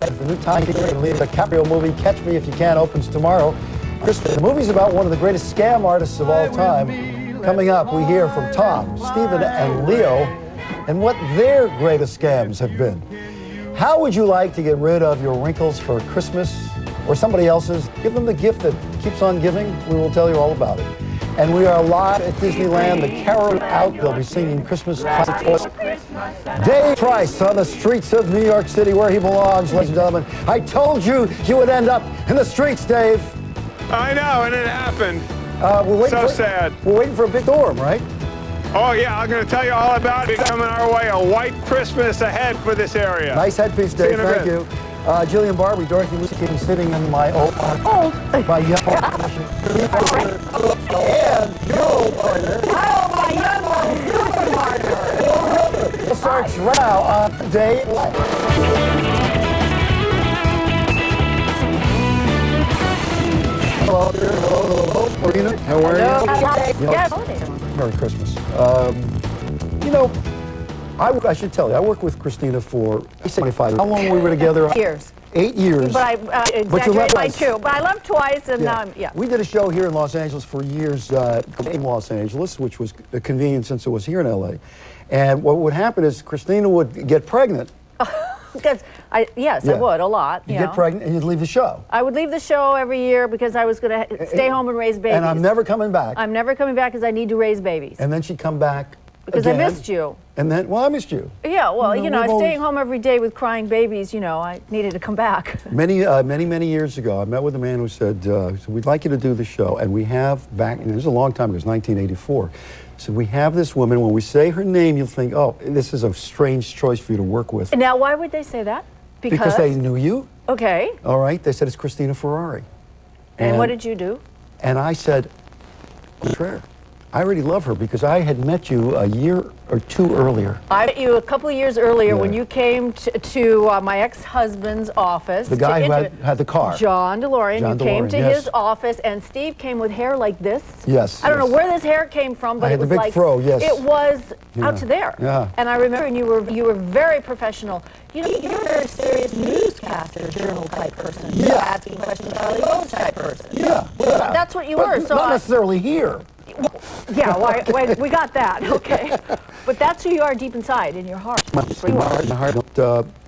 The new Tom DiCaprio movie, Catch Me If You Can, opens tomorrow. The movie's about one of the greatest scam artists of all time. Coming up, we hear from Tom, Stephen, and Leo, and what their greatest scams have been. How would you like to get rid of your wrinkles for Christmas or somebody else's? Give them the gift that keeps on giving. We will tell you all about it. And we are live at Disneyland. The Carol Out. They'll be singing Christmas classics. Dave Price on the streets of New York City, where he belongs, ladies and gentlemen. I told you you would end up in the streets, Dave. I know, and it happened. Sad. We're waiting for a big storm, right? Oh, yeah, I'm going to tell you all about it coming our way. A white Christmas ahead for this area. Nice headpiece, Dave. Thank you. Jillian Barbie, Dorothy Lucy King, sitting in my old my young and your old partner. My young partner. Starts now on day one. Hello, how are you? Yes. Merry Christmas. You know, I should tell you, I worked with Cristina for 25 years. How long we were together? Years. 8 years. But I exaggerated by 2. But I left twice, and yeah. We did a show here in Los Angeles for years in Los Angeles, which was convenient since it was here in LA. And what would happen is Cristina would get pregnant. Because I would a lot. You get pregnant and you'd leave the show. I would leave the show every year because I was going to stay home and raise babies. And I'm never coming back. I'm never coming back because I need to raise babies. And then she'd come back because again. I missed you. And then, well, I missed you. Yeah, well, staying home every day with crying babies, I needed to come back. Many years ago, I met with a man who said, we'd like you to do the show. And we have back, and it was a long time ago, it was 1984. So we have this woman, when we say her name, you'll think, oh, this is a strange choice for you to work with. Now, why would they say that? Because they knew you. Okay. All right. They said, it's Cristina Ferrare. And what did you do? And I said, contraire. I already love her because I had met you a year or 2 earlier. I met you a couple of years earlier when you came to my ex-husband's office. The guy who had the car. John DeLorean. You came to his office, and Steve came with hair like this. Yes. I don't know where this hair came from, but I had the big fro, yes. It was out to there. Yeah. And I remember, and you were very professional. You're a very serious newscaster, journal-type person. Yeah. Asking questions about a type person. Yeah. That's what you were. So not necessarily here. Yeah, we got that, okay. But that's who you are deep inside, in your heart. My heart,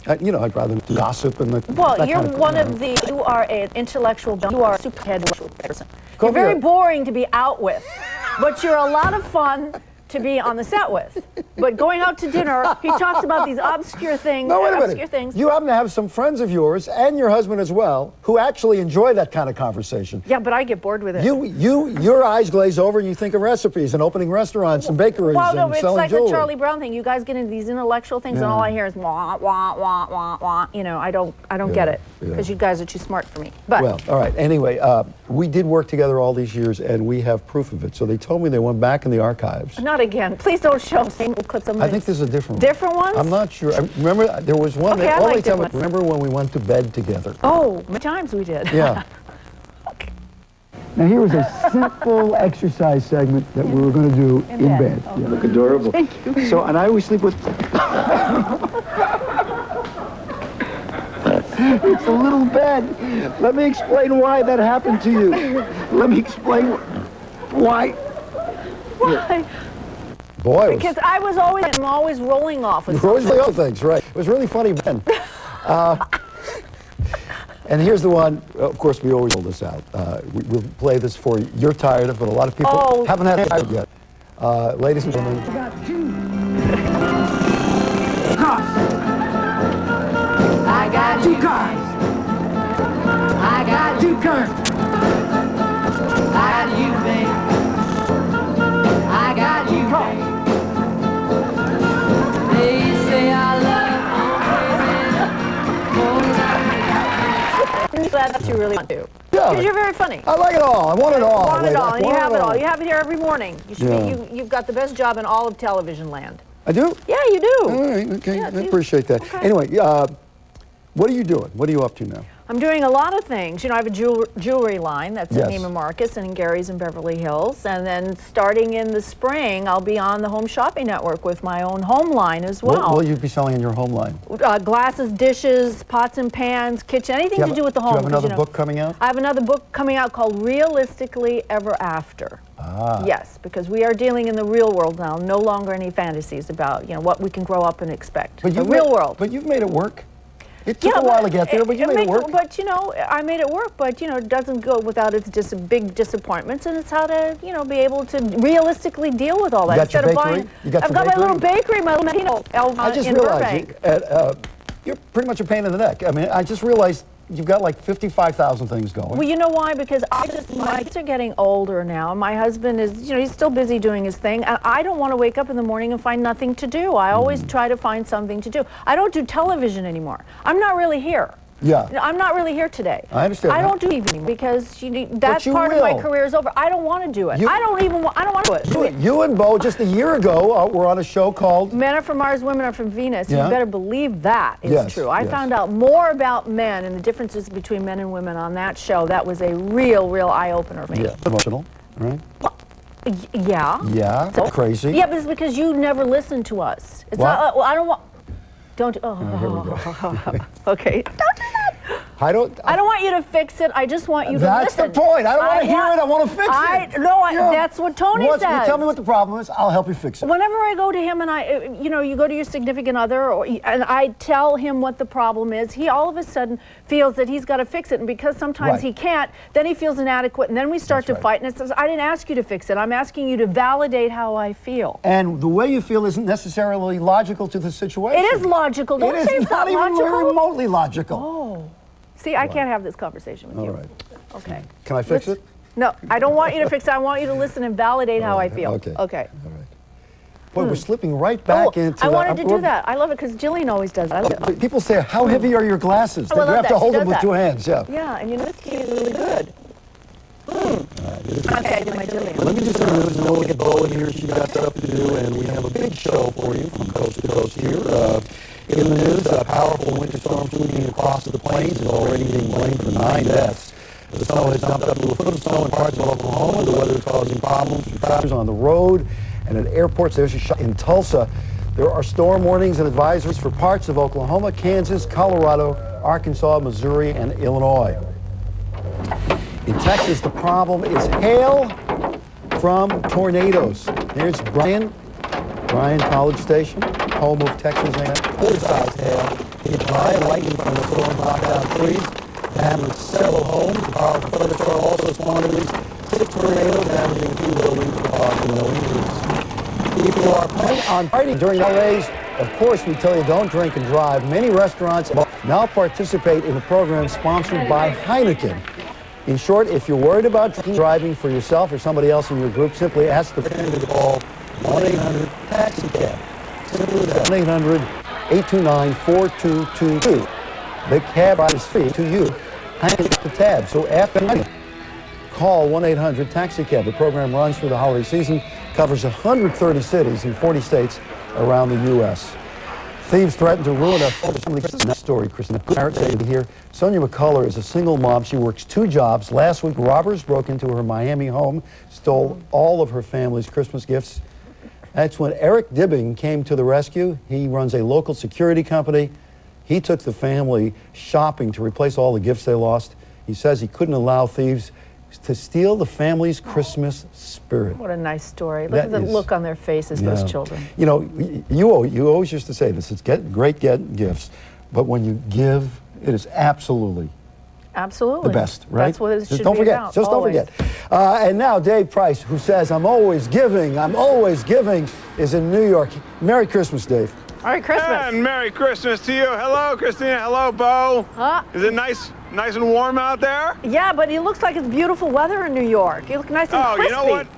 I'd rather gossip and well, you're you are an intellectual, you are a super intellectual person. You're very boring to be out with, but you're a lot of fun to be on the set with. But going out to dinner, he talks about these obscure things. No, wait a minute. You happen to have some friends of yours, and your husband as well, who actually enjoy that kind of conversation. Yeah, but I get bored with it. Your eyes glaze over and you think of recipes and opening restaurants and bakeries and selling jewelry. Well, no, it's like the Charlie Brown thing. You guys get into these intellectual things, and all I hear is wah, wah, wah, wah, wah. I don't get it, because you guys are too smart for me. But well, all right. Anyway, we did work together all these years, and we have proof of it. So they told me they went back in the archives. Not again. Please don't show single clips of I think this is a different one. Different ones? I'm not sure. Remember, there was one. Okay, remember when we went to bed together? Oh, many times we did. Yeah. Okay. Now here was a simple exercise segment that we were going to do in bed. Oh. You look adorable. Thank you. So, and I always sleep with... It's a little bed. Let me explain why that happened to you. Let me explain why. Why? Boy, because I'm always rolling off with always the other things, right? It was really funny then. And here's the one, of course, we always roll this out. We'll play this for you. You're tired of it, but a lot of people haven't had it tired yet. Ladies and gentlemen. I got 2 cars. I got 2 cars. I got 2 cars. I got you, babe. I got you, babe. They say I love you. I'm glad that you really want to. Yeah. Because you're very funny. I like it all. I want it all. You want it all, and you have it all. You have it here every morning. You've got the best job in all of television land. I do? Yeah, you do. All right, okay. Yeah, I appreciate that. Okay. Anyway, What are you doing? What are you up to now? I'm doing a lot of things. You know, I have a jewelry line that's Yes. at Neiman Marcus and in Gary's in Beverly Hills. And then starting in the spring, I'll be on the Home Shopping Network with my own home line as well. What will you be selling in your home line? Glasses, dishes, pots and pans, kitchen, anything to do with the home. Do you have 'cause, another book coming out? I have another book coming out called Realistically Ever After. Ah. Yes, because we are dealing in the real world now. No longer any fantasies about, you know, what we can grow up and expect. The real world. But you've made it work. It took a while to get there, but you made it work. But, you know, I made it work, but, you know, it doesn't go without its big disappointments, and it's how to, you know, be able to realistically deal with all that. You got your bakery? I've got my little bakery, my little, you know, I just in realized Burbank. you're pretty much a pain in the neck. I mean, I just realized you've got like 55,000 things going. Well, you know why? Because my kids are getting older now. My husband is, you know, he's still busy doing his thing. And I don't want to wake up in the morning and find nothing to do. I always try to find something to do. I don't do television anymore. I'm not really here. Yeah. I'm not really here today. I understand. I don't do evening because that part of my career is over. I don't want to do it. I don't want to do it. You and Bo, just a year ago, were on a show called Men Are From Mars, Women Are From Venus. Yeah. You better believe that is true. I found out more about men and the differences between men and women on that show. That was a real eye-opener for me. Yeah. Emotional, right? Yeah. Yeah. So, crazy. Yeah, but it's because you never listen to us. It's What? not. Well, I don't want. Don't. Here we go. Okay. Don't do that. I don't want you to fix it. I just want you to That's listen. the point. I don't want to hear it. I want to fix it. No, that's what Tony says. You tell me what the problem is. I'll help you fix it. Whenever I go to him and you go to your significant other, and I tell him what the problem is, he all of a sudden feels that he's got to fix it, and because sometimes he can't, then he feels inadequate, and then we start to fight. And it says, I didn't ask you to fix it. I'm asking you to validate how I feel. And the way you feel isn't necessarily logical to the situation. It is logical. Don't say it's not even logical. remotely logical. Oh. See, I can't have this conversation with you. All right. Okay. Can I fix it? No, I don't want you to fix it. I want you to listen and validate how I feel. Okay. Okay. All right. Boy, we're slipping right back into I wanted to do that. I love it because Jillian always does it. I love it. People say, how heavy are your glasses? I That love you have that. to She hold does them with that. 2 hands. Yeah. Yeah, and you know, this tea is really good. Okay, I do my Jillian. Let me just introduce you. We'll get Bo in here. She got stuff to do, and we have a big show for you from coast to coast here. In the news, a powerful winter storm sweeping across the plains is already being blamed for 9 deaths. The snow has dumped up to a foot of snow in parts of Oklahoma. The weather is causing problems for travelers on the road and at airports. There's a shot in Tulsa. There are storm warnings and advisories for parts of Oklahoma, Kansas, Colorado, Arkansas, Missouri, and Illinois. In Texas, the problem is hail from tornadoes. Here's Brian, College Station, home of Texas A&M. Quarter-sized hail hit by lightning from the storm, knocked down trees, damaged several homes. The powerful thunderstorm also spawned at least 6 tornadoes, damaging 2 buildings and causing no injuries. People are planning on partying during the holidays. Of course, we tell you don't drink and drive. Many restaurants now participate in a program sponsored by Heineken. In short, if you're worried about driving for yourself or somebody else in your group, simply ask the bartender to call 1-800-TAXI-CAB. Simply that. 1-800-829-4222. The cab ride is free to you. Heineken the tab. So after call 1-800-TAXI-CAB. The program runs through the holiday season, covers 130 cities in 40 states around the U.S. Thieves threaten to ruin a family. Next story, Cristina. Here. Sonia McCullough is a single mom. She works 2 jobs. Last week, robbers broke into her Miami home, stole all of her family's Christmas gifts. That's when Eric Dibbing came to the rescue. He runs a local security company. He took the family shopping to replace all the gifts they lost. He says he couldn't allow thieves to steal the family's Christmas spirit. What a nice story. Look at the look on their faces, those children. You know, you always used to say this, it's great getting gifts, but when you give, it is absolutely the best, right? That's what it should don't be forget. about. Just always. don't forget. And now Dave Price, who says, I'm always giving, is in New York. Merry Christmas, Dave. Merry Christmas. And Merry Christmas to you. Hello, Cristina. Hello, Bo. Huh? Is it nice and warm out there? Yeah, but it looks like it's beautiful weather in New York. You look nice and crispy. You know what?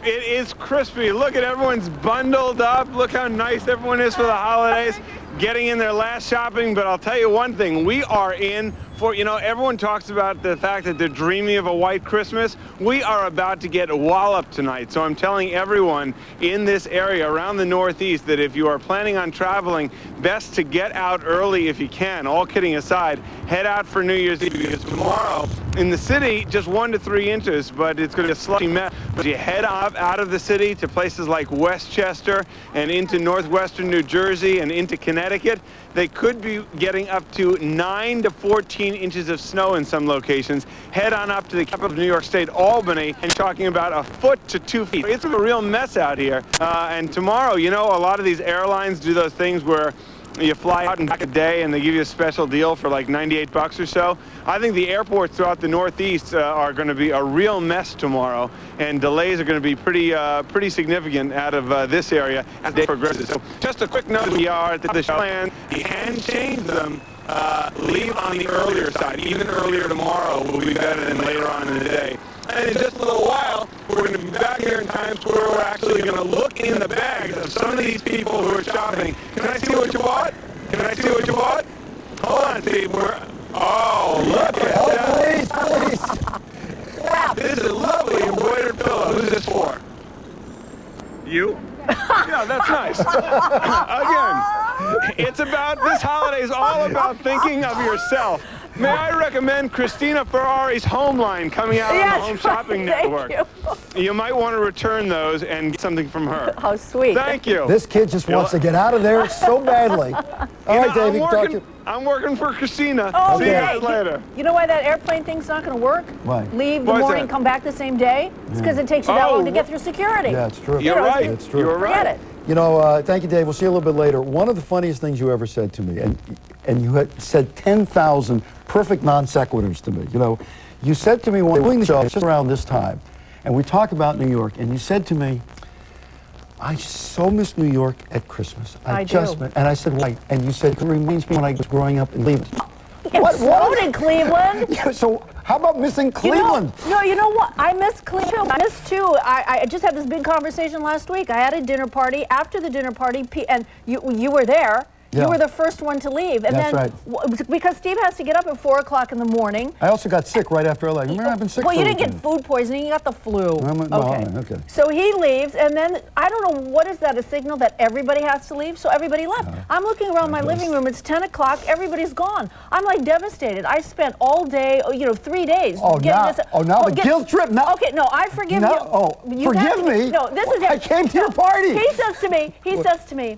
It is crispy. Look at everyone's bundled up. Look how nice everyone is for the holidays. getting in their last shopping, but I'll tell you one thing, we are in for, everyone talks about the fact that they're dreaming of a white Christmas. We are about to get walloped tonight. So I'm telling everyone in this area around the Northeast that if you are planning on traveling, best to get out early if you can. All kidding aside, head out for New Year's Eve, because tomorrow in the city, just 1 to 3 inches, but it's going to be a slushy mess. But you head out of the city to places like Westchester and into northwestern New Jersey and into Connecticut, they could be getting up to 9 to 14 inches of snow in some locations. Head on up to the capital of New York State, Albany, and talking about 1 foot to 2 feet. It's a real mess out here. And tomorrow, a lot of these airlines do those things where you fly out and back a day and they give you a special deal for like $98 or so. I think the airports throughout the Northeast are going to be a real mess tomorrow, and delays are going to be pretty significant out of this area as the day progresses. So just a quick note, we are at the plan. You can change them. Leave on the earlier side. Even earlier tomorrow will be better than later on in the day. And in just a little while, we're going to be back here in Times Square. We're actually going to look in the bags of some of these people who are shopping. Can I see what you bought? Can I see what you bought? Hold on, Steve. Oh, look at that. Please. This is a lovely embroidered pillow. Who's this for? You? Yeah, that's nice. Again, this holiday is all about thinking of yourself. May I recommend Cristina Ferrare's Home Line coming out on the Home Shopping Network. You might want to return those and get something from her. How sweet. Thank you. This kid just wants to get out of there so badly. All right, David. I'm working for Cristina. Oh, see you guys later. You know why that airplane thing's not going to work? Why? Leave the morning, come back the same day? It's because it takes you that long to get through security. Yeah, it's true. You're right. It's true. You're right. Forget it. Thank you, Dave. We'll see you a little bit later. One of the funniest things you ever said to me, and you had said 10,000 perfect non sequiturs to me. You said to me when we were doing the show just around this time, and we talked about New York, and you said to me, I so miss New York at Christmas. I do. And I said, why? And you said, it reminds me when I was growing up in Cleveland. What in Cleveland? Yeah, so how about missing Cleveland? You know what? I miss Cleveland. I miss too. I just had this big conversation last week. I had a dinner party. After the dinner party, and you were there. Yeah. You were the first one to leave. And That's then, right. Because Steve has to get up at 4 o'clock in the morning. I also got sick right after I left. Remember, I've been sick. Well, you didn't get food poisoning. You got the flu. Okay. So he leaves, and then I don't know, what is that, a signal that everybody has to leave? So everybody left. I'm looking around my living room. It's 10 o'clock. Everybody's gone. I'm like devastated. I spent all day, 3 days. Now the guilt trip. Okay, no, I forgive you. Forgive me. No, this is it. I came to your party. He says to me,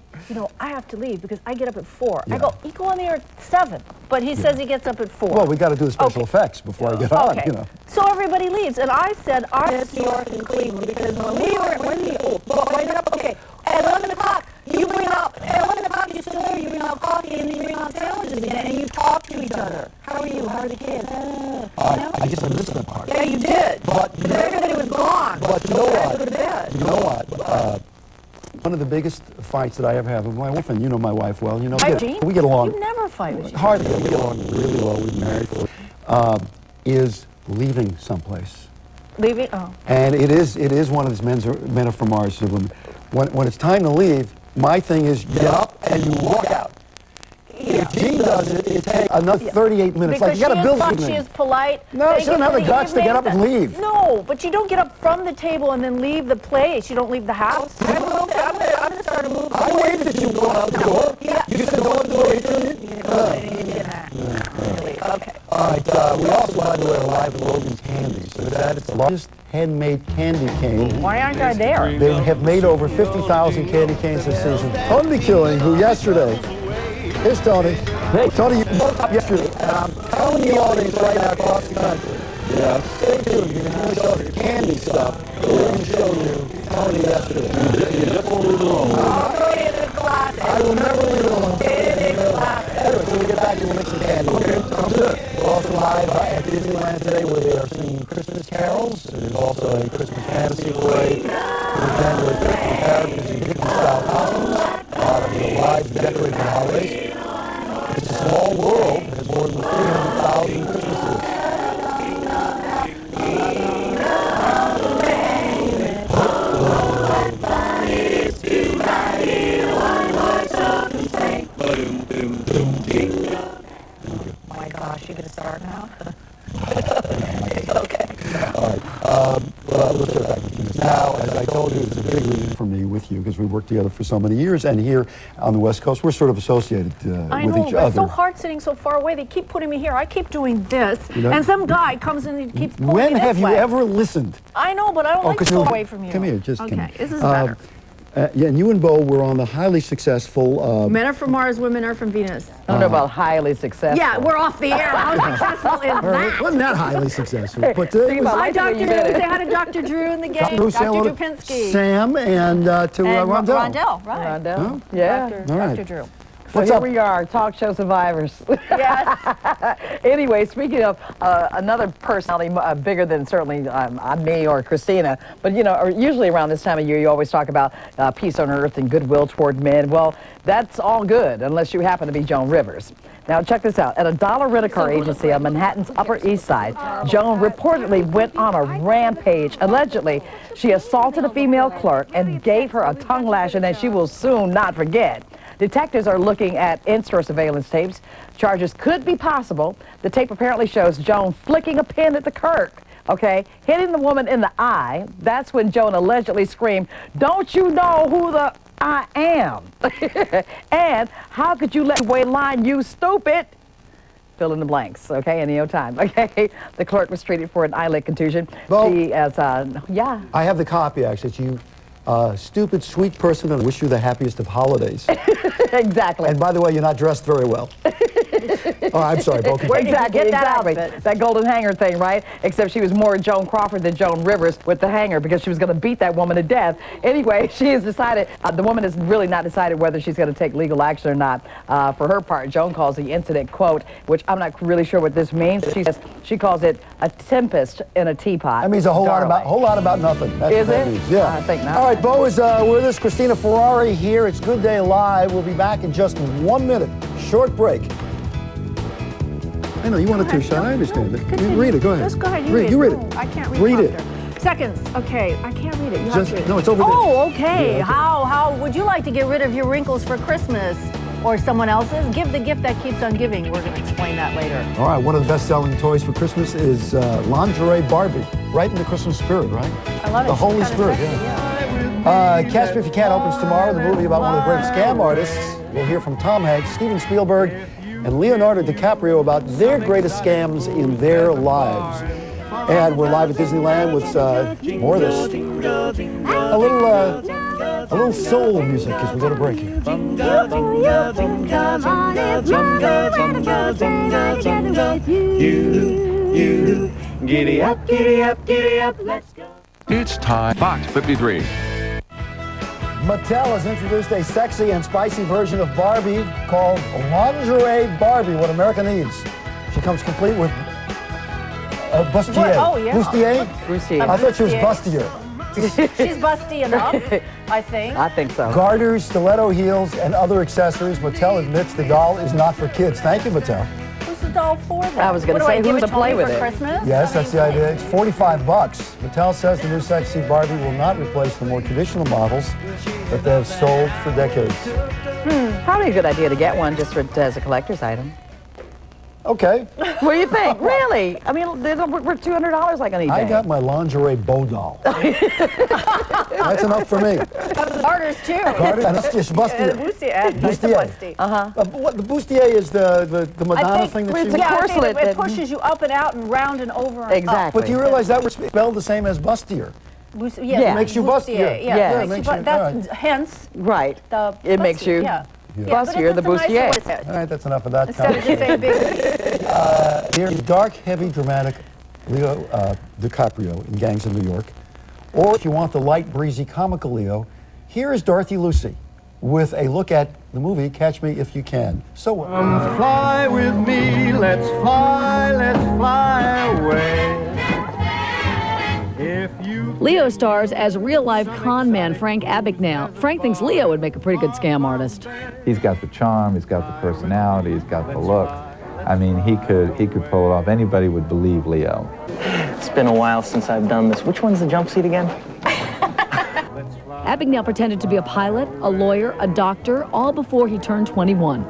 I have to leave because I get up at 4. Yeah. I go, you go on the air at 7. But he says he gets up at 4. Well, we got to do the special effects before I get on. So everybody leaves, and I said, I miss New York and Cleveland because at 11 o'clock, you bring out, at 11 o'clock you're still there, you bring out coffee, and then you bring out sandwiches again, and you talk to each other. How are you? How are the kids? I guess I missed that part. Yeah, you did. But everybody was gone. But you know what? Go to bed. You know what? One of the biggest fights that I ever have with my wife, and you know my wife well, we get along. You never fight with you. Hardly. We get along really well. We've been married for is leaving someplace. Leaving? Oh. And it is one of these men are from Mars. When it's time to leave, my thing is you get up and you walk out. Yeah. If Jean does it, it takes another 38 minutes. Because you got to build something. She is polite. No, she doesn't have the guts to get up and leave. No, but you don't get up from the table and then leave the place. You don't leave the house. I'm going to start a movement. I waved at you going out the door. Yeah. You said go out the door. Okay. All right. We also, by the way, are live at Logan's Candy. So that is the largest handmade candy cane. Why aren't I there? They have made over 50,000 candy canes this season. Tony Killing, who yesterday, here's Tony. Hey. Tony, you woke up yesterday, and I'm telling the audience right now across the country. Yeah. Stay tuned. You're going to show the candy stuff. We're going to show you Tony yesterday. You just won't leave it alone. I will never leave it alone. Anyway, so we get back to we'll make some candy. We're also live at Disneyland today where they are singing Christmas carols. There's also a Christmas fantasy parade. We're January 5th in Paris using Dickens-style costumes. A lot of live decorated holidays. It's a small world. There's more than 300,000 Christmases. my gosh, you gonna start now? Okay. All right. Well, let's get back to this. Now, as I told you, it's a big reason for me with you because we worked together for so many years, and here on the West Coast, we're sort of associated with each other. It's so hard sitting so far away. They keep putting me here. I keep doing this, You know? and some guy comes in and keeps pulling me When this have you way. ever listened? I know, but I don't like to go away from you. Come here, just come here. Okay, this is better. Yeah, and you and Bo were on the highly successful... Men are from Mars, women are from Venus. I don't know about highly successful. Yeah, we're off the air. How successful is that? wasn't that highly successful. But Hi, Dr. Drew. They had a Dr. Drew in the game. Dr. Dupinski. Sam and to Rondell. Rondell, right. Rondell? Huh? Yeah. Dr. Drew. So here we are, talk show survivors. Yes. Anyway, speaking of another personality bigger than certainly me or Cristina, but you know, usually around this time of year, you always talk about peace on earth and goodwill toward men. Well, that's all good unless you happen to be Joan Rivers. Now, check this out. At a dollar rent-a-car agency on Manhattan's Upper East Side, Joan reportedly went on a rampage. Allegedly, she assaulted a female clerk and gave her a tongue lashing that she will soon not forget. Detectives are looking at in-store surveillance tapes. Charges could be possible. The tape apparently shows Joan flicking a pin at the clerk, okay, hitting the woman in the eye. That's when Joan allegedly screamed, "Don't you know who the I am?" And how could you let me wait in line, you stupid? Fill in the blanks, okay, in no time, okay? The clerk was treated for an eyelid contusion. Well, She, yeah. I have the copy, actually. It's you, stupid, sweet person, and wish you the happiest of holidays. Exactly. And by the way, you're not dressed very well. Oh, I'm sorry, Bo. Exactly. That golden hanger thing, right? Except she was more Joan Crawford than Joan Rivers with the hanger because she was going to beat that woman to death. Anyway, she has decided, the woman has really not decided whether she's going to take legal action or not. For her part, Joan calls the incident, quote, which I'm not really sure what this means. She calls it a tempest in a teapot. That means a whole lot about nothing. That's Is what that it? means. Yeah. I think not. All right, Bo is with us. Cristina Ferrare here. It's Good Day Live. We'll be back in just 1 minute. Short break. I know you wanted to, Sean. I understand it. Read it. Go ahead. Just go ahead. You read it. I can't read. Read it. Seconds. Okay, I can't read it. You have to. No, it's over there. Oh, okay. Yeah, okay. How would you like to get rid of your wrinkles for Christmas or someone else's? Give the gift that keeps on giving. We're going to explain that later. All right. One of the best-selling toys for Christmas is lingerie Barbie. Right in the Christmas spirit, right? I love it. The Holy Spirit. Sexy, yeah. Catch Me If You Can opens tomorrow. The movie about one of the great scam artists. We'll hear from Tom Hanks, Steven Spielberg, and Leonardo DiCaprio about their greatest scams in their lives. And we're live at Disneyland with more of this. A little soul music as we go to break here. You, giddy up, let's go. It's time. Box 53. Mattel has introduced a sexy and spicy version of Barbie called Lingerie Barbie, what America needs. She comes complete with bustier. Oh, yeah. Bustier. I thought she was bustier. She's busty enough, I think. I think so. Garters, stiletto heels, and other accessories. Mattel admits the doll is not for kids. Thank you, Mattel. Who's the doll for then? I was going to say, who to play with for it? Christmas? Yes, that's the idea. It's $45. Mattel says the new sexy Barbie will not replace the more traditional models that they have sold for decades. Probably a good idea to get one just as a collector's item. Okay. What do you think? Really? I mean, we're $200 like on eBay. I got my lingerie bow doll. That's enough for me. Garters, too. Garters, and it's just bustier. Bustier. The bustier is the Madonna thing that it's she... a corselet it pushes you up and out and round and over and Exactly. up. But do you realize that was spelled the same as bustier? Yeah. It makes you bustier. Yeah. It makes you, That's hence Right. the It makes you bustier, the bustier. All right, that's enough of that. Instead of just saying big. Here, dark, heavy, dramatic Leo DiCaprio in Gangs of New York. Or if you want the light, breezy, comical Leo, here is Dorothy Lucy with a look at the movie Catch Me If You Can. So, Fly with me, let's fly away. If you Leo stars as real-life con man Frank Abagnale. Frank thinks Leo would make a pretty good scam artist. He's got the charm, he's got the personality, he's got the look. I mean, he could pull it off. Anybody would believe Leo. It's been a while since I've done this. Which one's the jump seat again? Abagnale pretended to be a pilot, a lawyer, a doctor, all before he turned 21.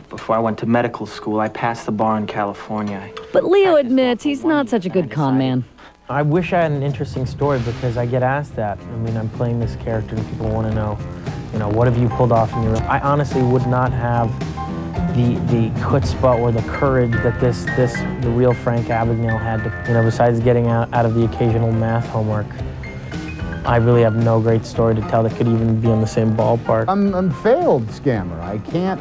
Before I went to medical school, I passed the bar in California. But Leo admits he's not such a good con man. I wish I had an interesting story because I get asked that. I mean, I'm playing this character and people want to know, what have you pulled off in your... I honestly would not have the chutzpah or the courage that the real Frank Abagnale had to, besides getting out of the occasional math homework. I really have no great story to tell that could even be in the same ballpark. I'm a failed scammer. I can't,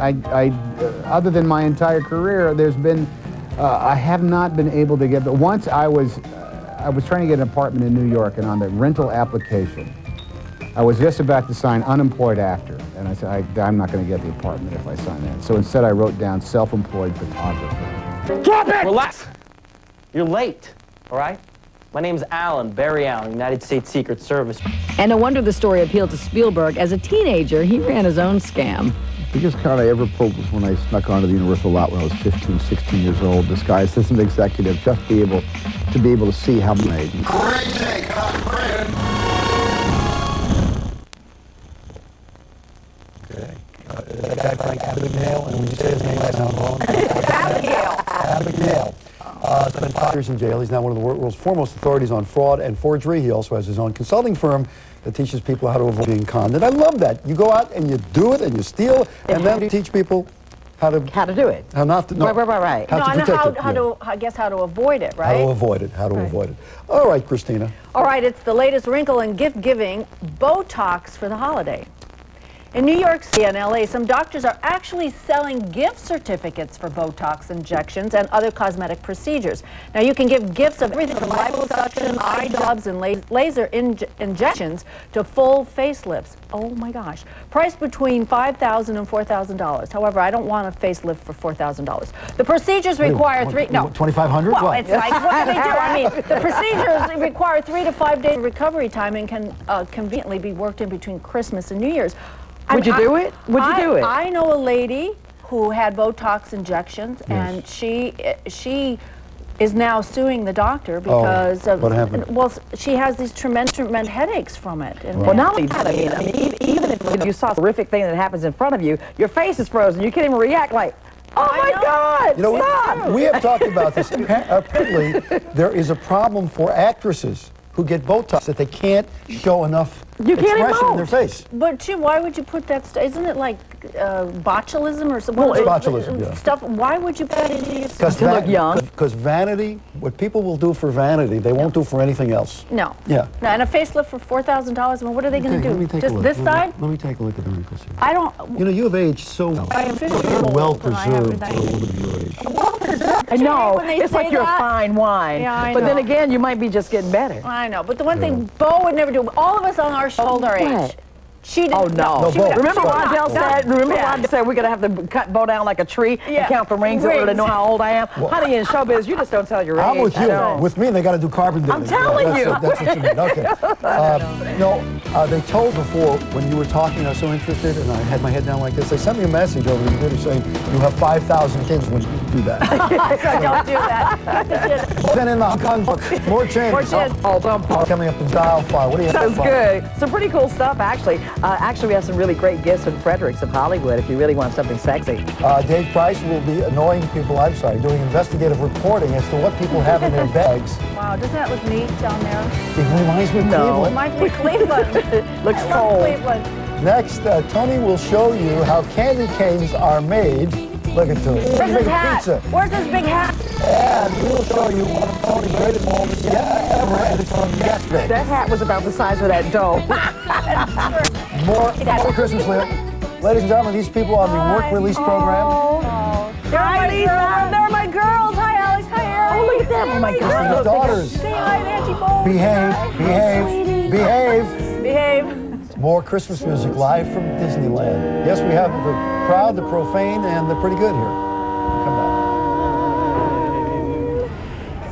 other than my entire career, there's been, I have not been able to get, once I was trying to get an apartment in New York, and on the rental application, I was just about to sign unemployed actor, and I said, I'm not going to get the apartment if I sign that. So instead I wrote down self-employed photographer. Drop it! Relax! You're late, all right? My name's Alan, Barry Allen, United States Secret Service. And no wonder the story appealed to Spielberg. As a teenager, he ran his own scam. The biggest con I ever pulled was when I snuck onto the Universal lot when I was 15, 16 years old, disguised as an executive, just to be able to see how made. Great take, Fred. Okay. That guy Frank Abagnale, and when you say his name right now, Abagnale. Spent 5 years in jail. He's now one of the world's foremost authorities on fraud and forgery. He also has his own consulting firm that teaches people how to avoid being conned. And I love that. You go out and you do it and you steal, and then you teach people how to do it. How not to. No, right. How to protect it. How to avoid it, right? How to avoid it. How to avoid it. All right, Cristina. All right, it's the latest wrinkle in gift giving: Botox for the holiday. In New York City and LA, some doctors are actually selling gift certificates for Botox injections and other cosmetic procedures. Now, you can give gifts of everything from liposuction, eye jobs, and laser injections to full facelifts. Oh my gosh. Priced between $5,000 and $4,000. However, I don't want a facelift for $4,000. The procedures require $2,500? Well, it's like, what do they do? I mean, the procedures require 3 to 5 days recovery time and can conveniently be worked in between Christmas and New Year's. Would you do it? Would you do it? I know a lady who had Botox injections, and she is now suing the doctor because of... What happened? Well, she has these tremendous headaches from it. And well, not only that, I mean, even if you saw a horrific thing that happens in front of you, your face is frozen. You can't even react like, oh my God, stop! We have talked about this. Apparently, there is a problem for actresses who get Botox that they can't show enough expression in their face. But why would you put that? Isn't it like botulism or something? Well, it's botulism, yeah. Stuff. Why would you put that into your face? To look young. Because vanity, what people will do for vanity, they won't do for anything else. No. Yeah. No, and a facelift for $4,000. I mean, what are they going to do? Let me take a look. This side? Let me take a look at the wrinkles here. I don't. You have aged so well. I am 50 years old. Well preserved for a woman of your age. Well preserved. I know. It's like you're fine wine. Yeah, I know. know. Then again, you might be just getting better. I know. But the one thing Bo would never do, all of us on our shoulder age. She didn't. Oh no! Remember Rondell said? Remember Rondell said we're gonna have to cut Bo down like a tree and count the rings in order to know how old I am. Honey, in showbiz, you just don't tell your age. I'm with you. With me, they got to do carbon dating. I'm telling you. That's what you mean. Okay. They told before when you were talking, I was so interested, and I had my head down like this. They sent me a message over the computer saying you have 5,000 kids when you do that. So don't do that. Then in the Hong Kong book, more change. More change. Coming up in dial file. What do you have? Sounds good. Some pretty cool stuff, actually. Actually, we have some really great gifts from Fredericks of Hollywood if you really want something sexy. Dave Price will be annoying people, doing investigative reporting as to what people have in their bags. Wow, doesn't that look neat down there? It reminds me of Cleveland. It reminds me of Cleveland. Looks cold. Cleveland. Next, Tony will show you how candy canes are made. Look at Tony. Where's his hat? Pizza. Where's this big hat? And we'll show you one of Tony's greatest moments ever, and it's on yesterday. That hat was about the size of that dough. More Christmas, Leah. Ladies and gentlemen, these people on the work release program. Hi, Lisa. They're my girls. Hi, Alex. Hi, Eric. Oh, look at them. Oh, my God. Your daughters. Say hi, Nancy Bowl. Behave. More Christmas music live from Disneyland. Yes, we have the proud, the profane, and the pretty good here. Come back.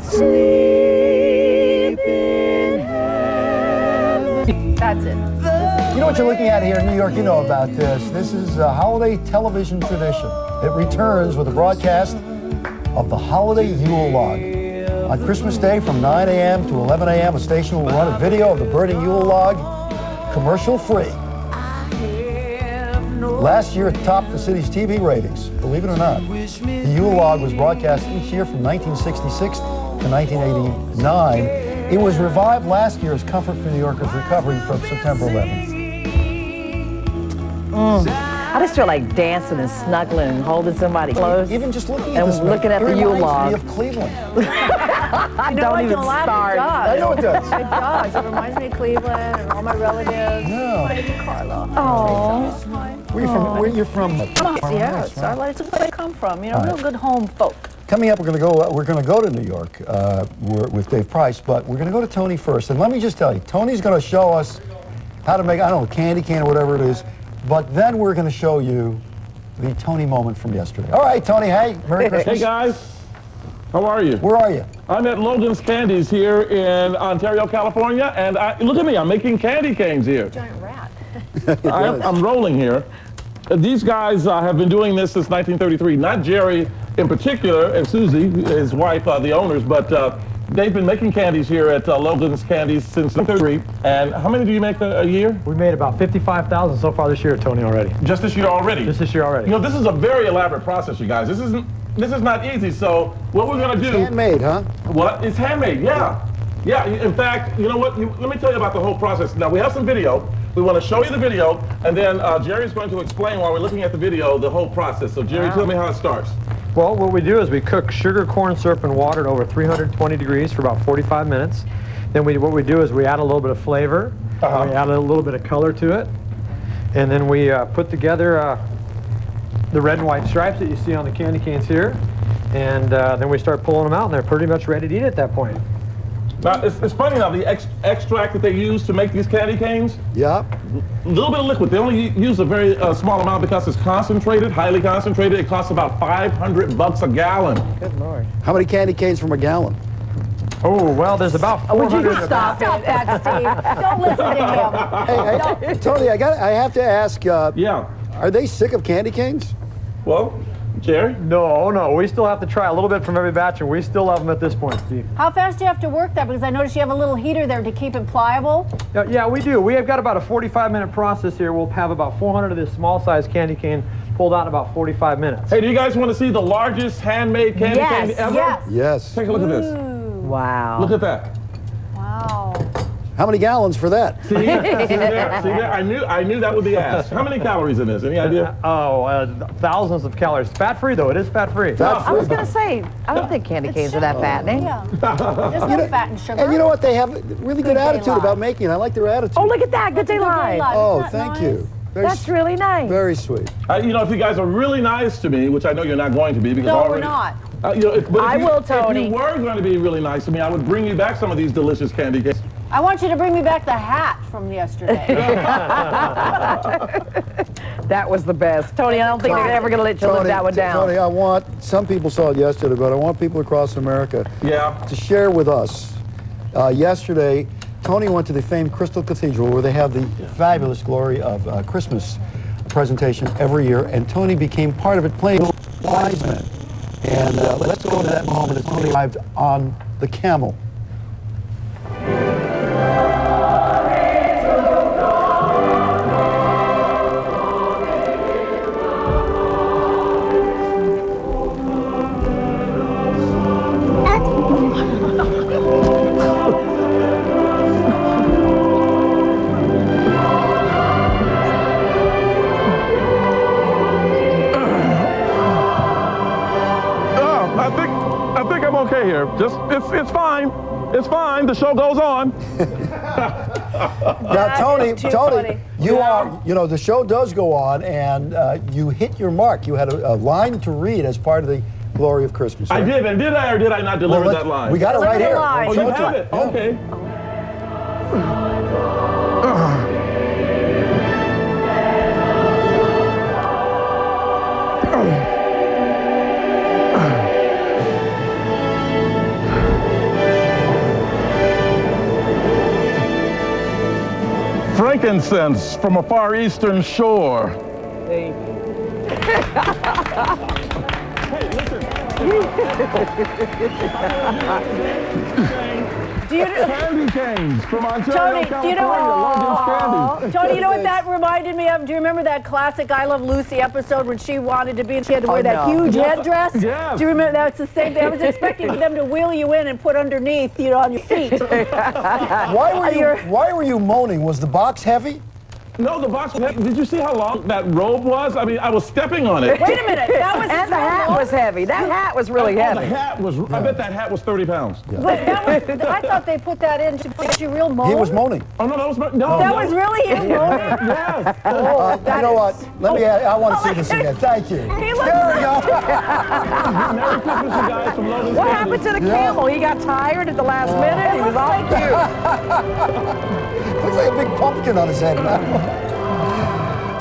Sleep in heaven. That's it. You know what you're looking at here in New York? You know about this. This is a holiday television tradition. It returns with a broadcast of the holiday Yule log. On Christmas Day from 9 a.m. to 11 a.m., a station will run a video of the burning Yule log, commercial free. Last year, it topped the city's TV ratings, believe it or not. The Yule log was broadcast each year from 1966 to 1989. It was revived last year as comfort for New Yorkers recovering from September 11th. I just feel like dancing and snuggling and holding somebody close. Even just looking at and this, looking at the Yule log. It reminds me of Cleveland. Don't even start. I know it does. It does. It reminds me of Cleveland and all my relatives. No. Carla. Oh. Where you from? Yeah, Starlight. It's a good place to come from. You know, real good home folk. Coming up, we're going to go to New York with Dave Price, but we're going to go to Tony first. And let me just tell you, Tony's going to show us how to make, I don't know, candy cane or whatever it is. But then we're going to show you the Tony moment from yesterday. All right, Tony, hey, Merry Christmas. Hey, guys. How are you? Where are you? I'm at Logan's Candies here in Ontario, California, and look at me, I'm making candy canes here. Giant rat. I'm rolling here. These guys have been doing this since 1933. Not Jerry in particular, and Susie, his wife, the owners, but they've been making candies here at Logan's Candies since 1933. And how many do you make a year? We made about 55,000 so far this year, Tony, already. Just this year already? Just this year already. You know, this is a very elaborate process, you guys. This is not easy. So what we're going to do... It's handmade, huh? What? It's handmade, yeah. Yeah, in fact, you know what? Let me tell you about the whole process. Now, we have some video. We want to show you the video, and then Jerry's going to explain while we're looking at the video the whole process. So, Jerry, tell me how it starts. Well, what we do is we cook sugar, corn syrup, and water at over 320 degrees for about 45 minutes. Then what we do is we add a little bit of flavor. We add a little bit of color to it. And then we put together the red and white stripes that you see on the candy canes here. And then we start pulling them out, and they're pretty much ready to eat at that point. Now, it's funny now, the extract that they use to make these candy canes, yeah, a little bit of liquid. They only use a very small amount because it's concentrated, highly concentrated. It costs about $500 a gallon. Good Lord. How many candy canes from a gallon? Oh, well, there's about 400. Would you stop that, Steve? Don't listen to him. Hey, Tony, I have to ask, yeah, are they sick of candy canes? Well, Jerry? No, we still have to try a little bit from every batch, and we still love them at this point, Steve. How fast do you have to work that? Because I noticed you have a little heater there to keep it pliable. Yeah, we do. We have got about a 45-minute process here. We'll have about 400 of this small-sized candy cane pulled out in about 45 minutes. Hey, do you guys want to see the largest handmade candy cane ever? Yes. Take a look at this. Wow. Look at that. Wow. How many gallons for that? See there? I knew that would be asked. How many calories in this? Any idea? Thousands of calories. Fat-free, though. It is fat-free. I was going to say, I don't think candy canes are that fattening. Yeah. There's no fat and sugar. And you know what? They have a really good attitude about making it. I like their attitude. Oh, look at that. Good Day Live. Oh, thank you. That's really nice. Very sweet. You know, if you guys are really nice to me, which I know you're not going to be because no, we're not. You know, I will, Tony. If you were going to be really nice to me, I would bring you back some of these delicious candy canes. I want you to bring me back the hat from yesterday. That was the best. Tony, I don't think they're ever going to let you live that one down. Tony, some people saw it yesterday, but I want people across America to share with us. Yesterday, Tony went to the famed Crystal Cathedral where they have the fabulous Glory of Christmas presentation every year, and Tony became part of it playing Wise Men. And let's go to that moment as Tony arrived on the camel. Okay here. It's fine. It's fine. The show goes on. Now, Tony, the show does go on, and you hit your mark. You had a line to read as part of the Glory of Christmas. Right? I did, and did I or did I not deliver that line? We got it right here. Oh, you have it? Okay. Frankincense from a far eastern shore. Hey. Hey, listen. Do you Candy canes from Ontario, Tony, do you know what? Tony, you know what that reminded me of? Do you remember that classic I Love Lucy episode when she wanted to be and she had to wear that huge headdress? Yes. Do you remember that's the same thing? I was expecting them to wheel you in and put underneath, you know, on your feet. Why were you moaning? Was the box heavy? No, the box was heavy. Did you see how long that robe was? I mean, I was stepping on it. Wait a minute. That was And the hat was heavy. That hat was really heavy. The hat was, I bet that hat was 30 pounds. Wait, I thought they put that in to put you real moan. He was moaning. Oh, no, that was, no. That was really him moaning? Yes. You know what? Let me. I want to see this again. Thank you. There we go. Merry Christmas, you guys, from Logan's What Candy. happened to the camel? He got tired at the last minute. He was all cute. Looks like a big pumpkin on his head now.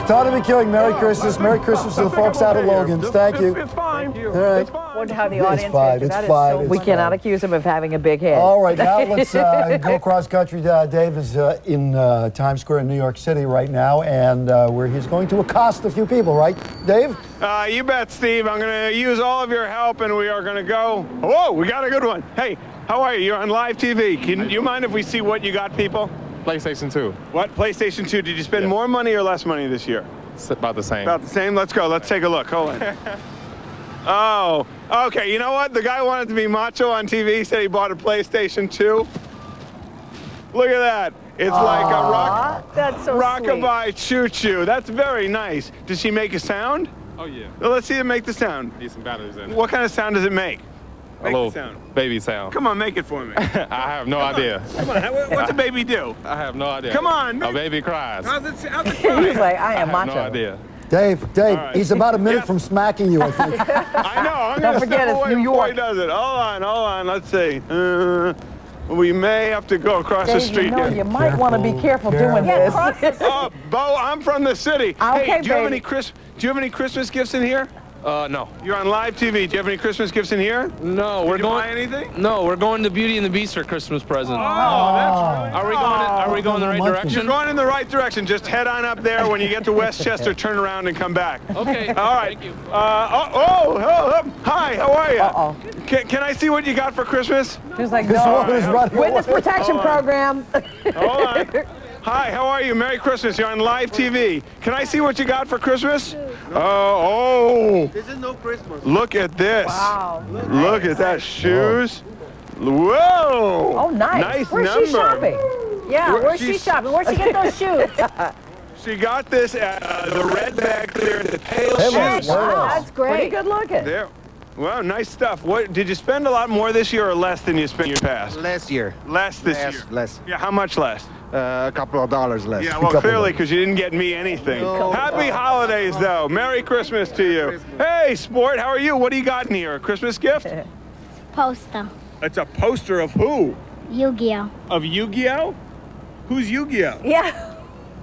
Tony McKilling, Merry Christmas. Merry Christmas to the folks out at Logan's. Thank you. It's fine. All right. Wonder how the It's audience fine. reacted. It's That is fine. so It's We fine. cannot accuse him of having a big head. All right, now let's go cross country. Dave is in Times Square in New York City right now, and where he's going to accost a few people, right, Dave? You bet, Steve. I'm going to use all of your help, and we are going to go. Whoa, we got a good one. Hey, how are you? You're on live TV. Can you mind if we see what you got, people? PlayStation 2. What? PlayStation 2. Did you spend more money or less money this year? It's about the same. About the same? Let's go. Let's take a look. Hold on. Oh, okay. You know what? The guy wanted to be macho on TV. He said he bought a PlayStation 2. Look at that. It's like a That's so rockabye choo-choo. That's very nice. Did she make a sound? Oh, yeah. Well, let's see it make the sound. Need some batteries in it. What kind of sound does it make? A Make little the sound. baby sound. Come on, make it for me. I have no idea. Come on. What's a baby do? I have no idea. Come on. A baby cries. How's it He was cry? like, I am I have macho. no idea. Dave, right. he's about a minute from smacking you, I think. I know. I'm Don't going to forget, step it's away New before he York. does it. Hold on. Let's see. We may have to go across the Dave, street you know, here. you might want to be careful doing this. Oh, Bo, I'm from the city. Okay, hey, do you have baby. any Christmas gifts in here? No. You're on live TV. Do you have any Christmas gifts in here? No, Did you buy anything? No, we're going to Beauty and the Beast for Christmas present. Oh, that's right. Are we going the right You're direction? going in the right direction. Just head on up there. When you get to Westchester, turn around and come back. Okay. All right. Thank you. Hi. How are you? Uh-oh. Can I see what you got for Christmas? She was like, This no. woman is running Witness away. protection program. Hold on. Hi, how are you? Merry Christmas. You're on live TV. Can I see what you got for Christmas? Oh. This is no Christmas. Look at this. Wow. Look at that. Shoes. Whoa. Oh, nice. Nice Where's number. she shopping? Yeah, where's she shopping? Where'd she get those shoes? She got this at the red bag clearance at Pale Hey, Shoes. Wow, that's Pretty great. good looking. There. Wow, nice stuff. What did you spend a lot more this year or less than you spent in your past? Last year. Less this year. Less. Yeah, how much less? A couple of dollars less. Yeah, well, clearly, because you didn't get me anything. No. Happy holidays, though. Merry Christmas to you. Hey, sport, how are you? What do you got in here? A Christmas gift? Poster. It's a poster of who? Yu-Gi-Oh. Of Yu-Gi-Oh? Who's Yu-Gi-Oh? Yeah.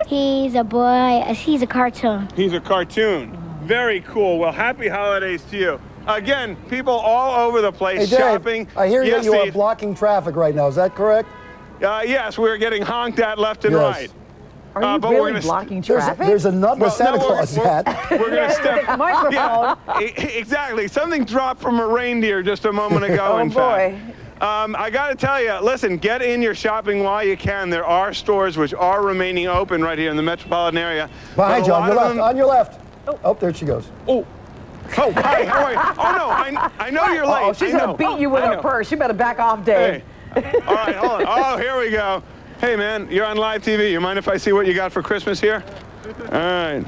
He's a boy. He's a cartoon. He's a cartoon. Very cool. Well, happy holidays to you. Again, people all over the place Hey, Dave, shopping. I hear Yes, that you are Steve. blocking traffic right now. Is that correct? Yes, we're getting honked at left and Yes. right. Are you but we're really gonna blocking There's traffic? a nut in a Santa Claus hat. We're going to step. The microphone. Exactly. Something dropped from a reindeer just a moment ago, Oh, in boy. fact. I got to tell you, listen, get in your shopping while you can. There are stores which are remaining open right here in the metropolitan area. Behind But you, a on lot your of left. them- On your left. Oh, there she goes. Oh, hi, how are you? Oh, no, I know you're late. Oh, she's I going know. to beat you with I her know. purse. You better back off, Dave. Hey. All right, hold on. Oh, here we go. Hey, man, you're on live TV. You mind if I see what you got for Christmas here? All right.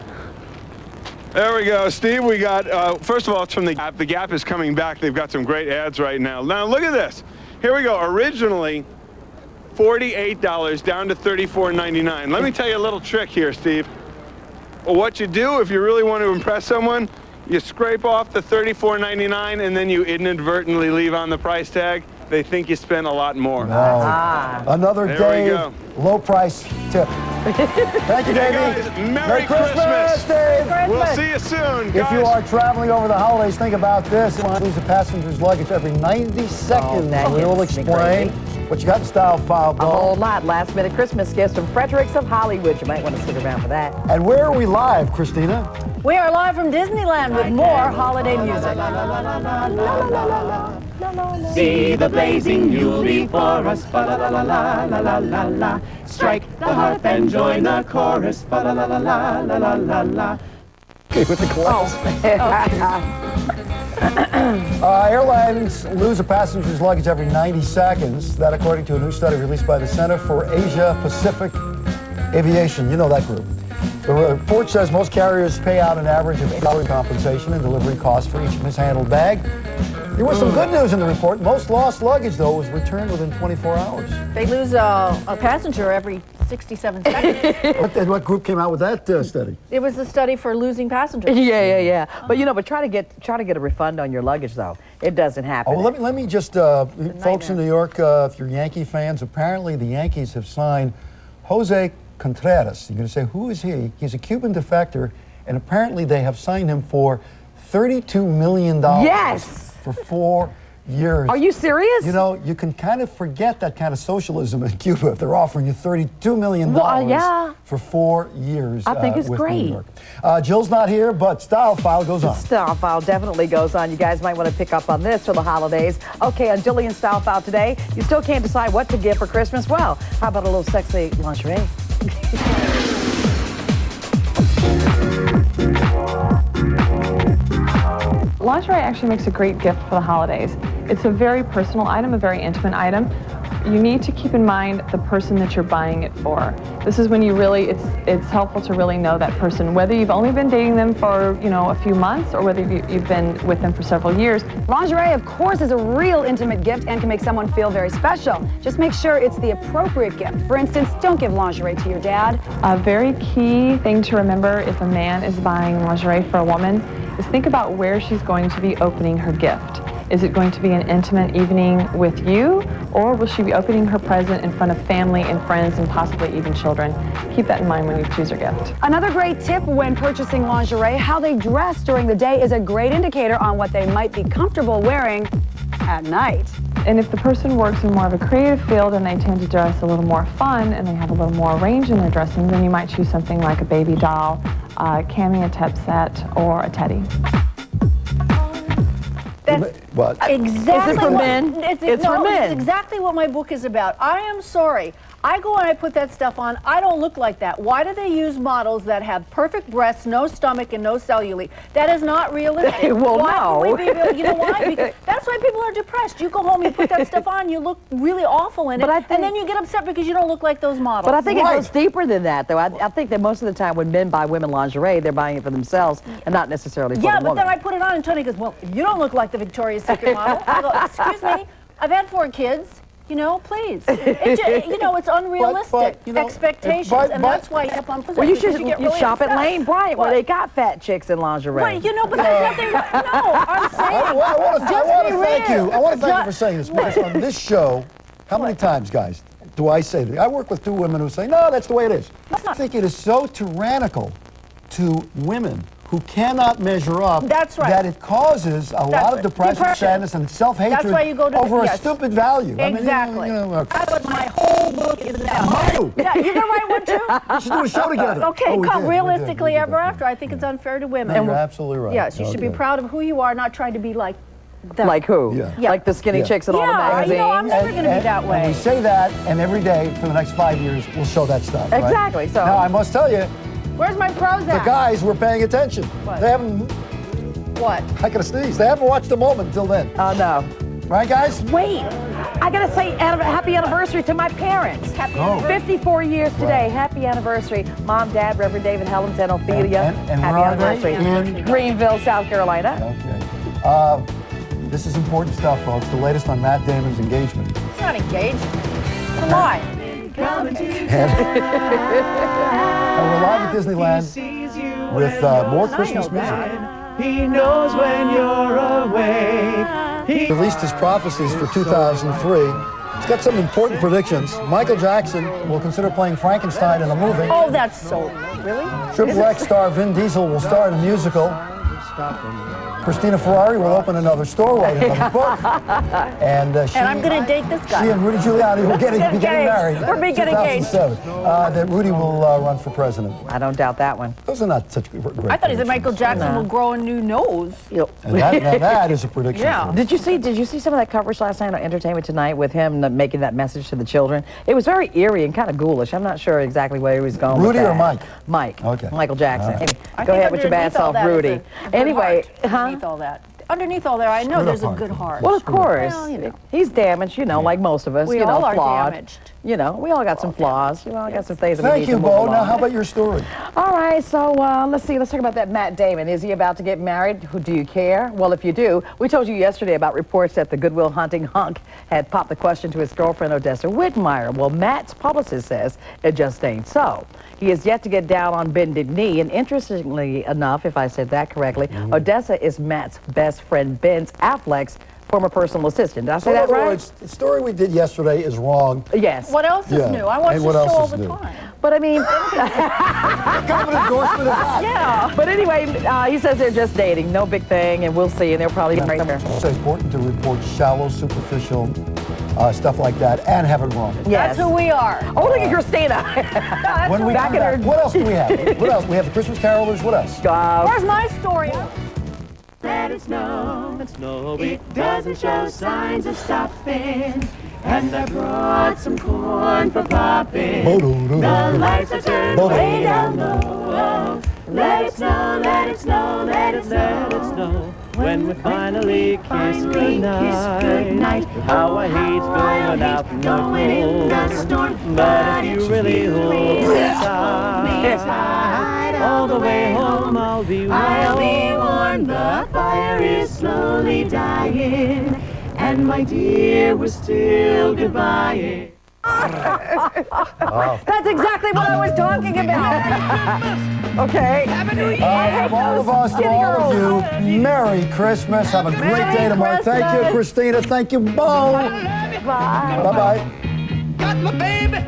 There we go, Steve. We got, first of all, it's from the Gap. The Gap is coming back. They've got some great ads right now. Now, look at this. Here we go. Originally, $48 down to $34.99. Let me tell you a little trick here, Steve. Well, what you do if you really want to impress someone, you scrape off the $34.99 and then you inadvertently leave on the price tag. They think you spent a lot more. Wow. Another There we go. Dave low price tip. Thank you, Hey, Davey. guys, Merry Christmas, Dave. We'll see you soon, If guys. you are traveling over the holidays, think about this. You want to lose a passenger's luggage every 90 seconds. that We will hits me explain crazy. what you got in style file, A Bo. whole lot. Last minute Christmas gifts from Fredericks of Hollywood. You might want to stick around for that. And where are we live, Christina? We are live from Disneyland with more holiday music. See the blazing Yule before us, fa la la la la la la la la. Strike the hearth and join the chorus, fa la la la la la la la la. Okay, with the chorus. Airlines lose a passenger's luggage every 90 seconds. That, according to a new study released by the Center for Asia Pacific Aviation. You know that group. The report says most carriers pay out an average of $8 compensation and delivery costs for each mishandled bag. There was some good news in the report. Most lost luggage, though, was returned within 24 hours. They lose a passenger every 67 seconds. What group came out with that study? It was a study for losing passengers. Yeah. But but try to get a refund on your luggage, though. It doesn't happen. Oh, well, let me just, folks in New York, if you're Yankee fans, apparently the Yankees have signed Jose Contreras. You're going to say, who is he? He's a Cuban defector, and apparently they have signed him for $32 million. Yes! For 4 years. Are you serious? You know, you can kind of forget that kind of socialism in Cuba if they're offering you $32 million for 4 years. I think it's with great. New York. Jill's not here, but Style File goes on. Style File definitely goes on. You guys might want to pick up on this for the holidays. Okay, on Jillian's Style File today, you still can't decide what to give for Christmas. Well, how about a little sexy lingerie? Lingerie actually makes a great gift for the holidays. It's a very personal item, a very intimate item. You need to keep in mind the person that you're buying it for. This is when you really, it's helpful to really know that person, whether you've only been dating them for, a few months or whether you've been with them for several years. Lingerie, of course, is a real intimate gift and can make someone feel very special. Just make sure it's the appropriate gift. For instance, don't give lingerie to your dad. A very key thing to remember if a man is buying lingerie for a woman is think about where she's going to be opening her gift. Is it going to be an intimate evening with you, or will she be opening her present in front of family and friends and possibly even children? Keep that in mind when you choose your gift. Another great tip when purchasing lingerie, how they dress during the day is a great indicator on what they might be comfortable wearing at night. And if the person works in more of a creative field and they tend to dress a little more fun and they have a little more range in their dressing, then you might choose something like a baby doll, a cami, a tep set, or a teddy. What? Exactly. Is it for men? It's for men. It's exactly what my book is about. I am sorry. I go and I put that stuff on. I don't look like that. Why do they use models that have perfect breasts, no stomach, and no cellulite? That is not realistic. Well, why no. would we be, you know why? Because that's why people are depressed. You go home, you put that stuff on, you look really awful in it, and then you get upset because you don't look like those models. But I think it goes deeper than that, though. I think that most of the time when men buy women lingerie, they're buying it for themselves and not necessarily for the woman. Yeah, but then I put it on and Tony goes, well, you don't look like the Victoria's Secret model. I go, excuse me, I've had 4 kids. Please. It's unrealistic expectations, and that's why you have on. Well, you should shop at Lane Bryant where they got fat chicks in lingerie. Well, but there's nothing. No, I'm saying. I want to thank you. I want to thank you for saying this, because on this show, how many times, guys, do I say this? I work with 2 women who say, no, that's the way it is. I think it is so tyrannical to women who cannot measure up, that it causes a lot of depression, sadness, and self-hatred over a stupid value. Exactly. That's what my whole book is about. Yeah, you gonna write one too? We should do a show together. Okay, called Realistically Ever After. I think it's unfair to women. No, you're absolutely right. Yes, you should be proud of who you are, not trying to be like them. Like who? Yeah. Like the skinny chicks in all the magazines? I'm never going to be that way. And we say that, and every day for the next 5 years, we'll show that stuff. Exactly. Right? So now, I must tell you, where's my Prozac? the guys were paying attention. What? They haven't... What? I gotta sneeze. They haven't watched the moment until then. Oh, no. Right, guys? Wait. I gotta say happy anniversary to my parents. Happy anniversary. 54 years today. Wow. Happy anniversary. Mom, Dad, Reverend David, Helen, and Ophelia. And happy where are anniversary. they? In Greenville, South Carolina. Okay. This is important stuff, folks. The latest on Matt Damon's engagement. It's not engaged. It's a lie. And we're live at Disneyland with more Christmas music. He knows when you're awake. He released his prophecies for 2003. He's got some important predictions. Michael Jackson will consider playing Frankenstein in a movie. Oh, that's so... Really? Triple X star Vin Diesel will star in a musical. Cristina Ferrare will open another store, write another book. And I'm going to date this guy. She and Rudy Giuliani will be getting married. We're being engaged. 2007. That Rudy will run for president. I don't doubt that one. Those are not such great I thought he said Michael Jackson will grow a new nose. And that is a prediction. Yeah. Did you see some of that coverage last night on Entertainment Tonight with him making that message to the children? It was very eerie and kind of ghoulish. I'm not sure exactly where he was going Rudy with that. or Mike? Mike. Okay. Michael Jackson. Right. Anyway, go ahead with your bad self, Rudy. Anyway, Underneath all that. Underneath all there, I know there's a good heart. Well, of course. Well, he's damaged, like most of us. We all are flawed. damaged. We all got some flaws. We all got some things that we Thank need you, to move Bo. along. Now, how about your story? All right, so let's see. Let's talk about that Matt Damon. Is he about to get married? Do you care? Well, if you do, we told you yesterday about reports that the Goodwill Hunting hunk had popped the question to his girlfriend, Odessa Whitmire. Well, Matt's publicist says it just ain't so. He is yet to get down on bended knee, and interestingly enough, if I said that correctly, Odessa is Matt's best friend Ben Affleck's former personal assistant. Did I say that right? The story we did yesterday is wrong. Yes. What else is new? I watch the show all the time. But I mean, what kind of endorsement is that? Yeah. But anyway, he says they're just dating, no big thing, and we'll see, and they'll probably be right there. It's important to report shallow, superficial stuff like that and have it wrong. Yes. That's who we are. Oh, look at Cristina. When we come back, what else do we have? What else? We have the Christmas Carolers. What else? Where's my story? Let it snow, it doesn't show signs of stopping. And I brought some corn for popping. The lights are turned way down low. Let it snow, let it snow, let it snow, let it snow. When we finally kiss goodnight. How I hate going out in the storm. But if you really hold me tight, all the way home I'll be warm. The fire is slowly dying, and my dear, we're still goodbye. That's exactly what I was talking about. Okay. From all of us to all of you, Merry Christmas. Have a great day tomorrow. Thank you, Cristina. Thank you, Bo. Bye. Bye-bye. Got my baby.